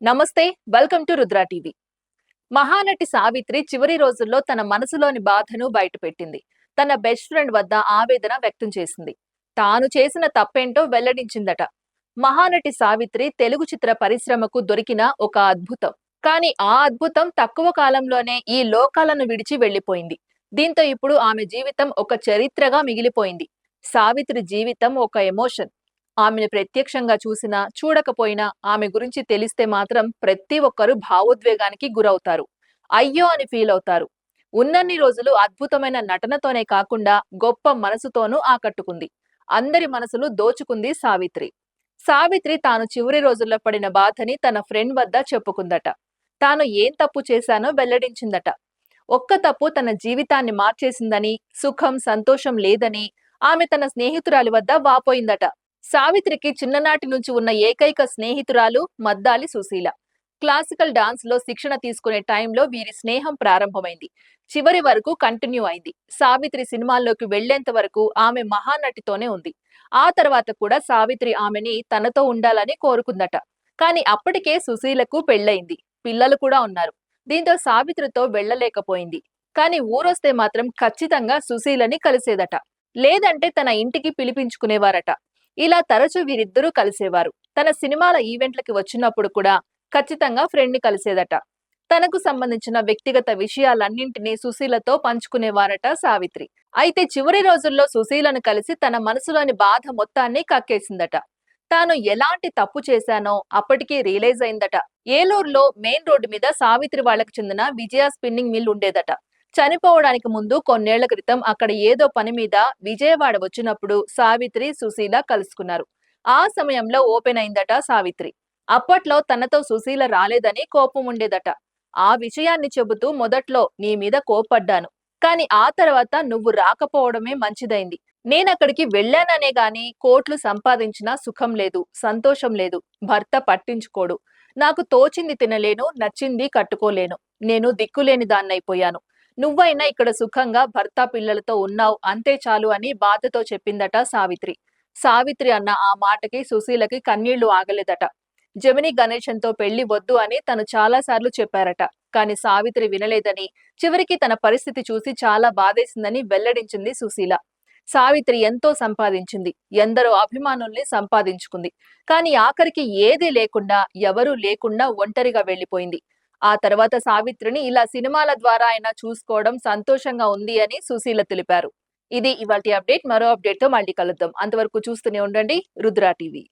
నమస్తే. Welcome to Rudra TV. Mahanati Savitri చివరి రోజుల్లో తన మనసులోని బాధను బయటపెట్టింది. తన బెస్ట్ ఫ్రెండ్ వద్ద ఆవేదన వ్యక్తం చేసింది. తాను చేసిన తప్పేంటో వెల్లడించిందట. మహానటి సావిత్రి తెలుగు చిత్ర పరిశ్రమకు దొరికిన ఒక అద్భుతం. కానీ ఆ అద్భుతం తక్కువ కాలంలోనే ఈ లోకాలను విడిచి వెళ్లిపోయింది. దీంతో ఇప్పుడు ఆమె జీవితం ఒక చరిత్రగా మిగిలిపోయింది. సావిత్రి జీవితం ఒక ఎమోషన్. ఆమెను ప్రత్యక్షంగా చూసినా, చూడకపోయినా ఆమె గురించి తెలిస్తే మాత్రం ప్రతి ఒక్కరూ భావోద్వేగానికి గురవుతారు. అయ్యో అని ఫీల్ అవుతారు. ఉన్నన్ని రోజులు అద్భుతమైన నటనతోనే కాకుండా గొప్ప మనసుతోనూ ఆకట్టుకుంది. అందరి మనసులు దోచుకుంది సావిత్రి. సావిత్రి తాను చివరి రోజుల్లో పడిన బాధని తన ఫ్రెండ్ వద్ద చెప్పుకుందట. తాను ఏం తప్పు చేశానో వెల్లడించిందట. ఒక్క తప్పు తన జీవితాన్ని మార్చేసిందని, సుఖం, సంతోషం లేదని ఆమె తన స్నేహితురాలి వద్ద వాపోయిందట. సావిత్రికి చిన్ననాటి నుంచి ఉన్న ఏకైక స్నేహితురాలు మద్దాలి సుశీల. క్లాసికల్ డాన్స్ లో శిక్షణ తీసుకునే టైంలో వీరి స్నేహం ప్రారంభమైంది. చివరి వరకు కంటిన్యూ అయింది. సావిత్రి సినిమాల్లోకి వెళ్లేంత వరకు ఆమె మహానటితోనే ఉంది. ఆ తర్వాత కూడా సావిత్రి ఆమెని తనతో ఉండాలని కోరుకుందట. కానీ అప్పటికే సుశీలకు పెళ్లయింది. పిల్లలు కూడా ఉన్నారు. దీంతో సావిత్రితో వెళ్లలేకపోయింది. కానీ ఊరొస్తే మాత్రం ఖచ్చితంగా సుశీలని కలిసేదట. లేదంటే తన ఇంటికి పిలిపించుకునేవారట. ఇలా తరచూ వీరిద్దరూ కలిసేవారు. తన సినిమాల ఈవెంట్లకి వచ్చినప్పుడు కూడా ఖచ్చితంగా ఫ్రెండ్ ని కలిసేదట. తనకు సంబంధించిన వ్యక్తిగత విషయాలన్నింటినీ సుశీలతో పంచుకునేవారట సావిత్రి. అయితే చివరి రోజుల్లో సుశీలను కలిసి తన మనసులోని బాధ మొత్తాన్ని కక్కేసిందట. తాను ఎలాంటి తప్పు చేశానో అప్పటికి రియలైజ్ అయిందట. ఏలూరులో మెయిన్ రోడ్డు మీద సావిత్రి వాళ్లకు చెందిన విజయ స్పిన్నింగ్ మిల్ ఉండేదట. చనిపోవడానికి ముందు కొన్నేళ్ల క్రితం అక్కడ ఏదో పని మీద విజయవాడ వచ్చినప్పుడు సావిత్రి, సుశీల కలుసుకున్నారు. ఆ సమయంలో ఓపెన్ అయిందట సావిత్రి. అప్పట్లో తనతో సుశీల రాలేదని కోపం ఉండేదట. ఆ విషయాన్ని చెబుతూ మొదట్లో నీ మీద కోపడ్డాను. కానీ ఆ తర్వాత నువ్వు రాకపోవడమే మంచిదైంది. నేనక్కడికి వెళ్ళాననే గాని కోట్లు సంపాదించినా సుఖం లేదు, సంతోషం లేదు. భర్త పట్టించుకోడు. నాకు తోచింది తినలేను, నచ్చింది కట్టుకోలేను. నేను దిక్కులేని దాన్నైపోయాను. నువ్వైనా ఇక్కడ సుఖంగా భర్త పిల్లలతో ఉన్నావు అంతే చాలు అని బాధతో చెప్పిందట సావిత్రి. సావిత్రి అన్న ఆ మాటకి సుశీలకి కన్నీళ్లు ఆగలేదట. జమిని గణేశన్ తో పెళ్లి వద్దు అని తను చాలా సార్లు చెప్పారట. కానీ సావిత్రి వినలేదని, చివరికి తన పరిస్థితి చూసి చాలా బాధేసిందని వెల్లడించింది సుశీల. సావిత్రి ఎంతో సంపాదించింది. ఎందరో అభిమానుల్ని సంపాదించుకుంది. కానీ ఆఖరికి ఏదీ లేకుండా, ఎవరూ లేకుండా ఒంటరిగా వెళ్లిపోయింది. ఆ తర్వాత సావిత్రిని ఇలా సినిమాల ద్వారా అయినా చూసుకోవడం సంతోషంగా ఉంది అని సుశీల తెలిపారు. ఇది ఇవాల్టి అప్డేట్. మరో అప్డేట్ తో మళ్ళీ కలుద్దాం. అంతవరకు చూస్తూనే ఉండండి రుద్ర టీవీ.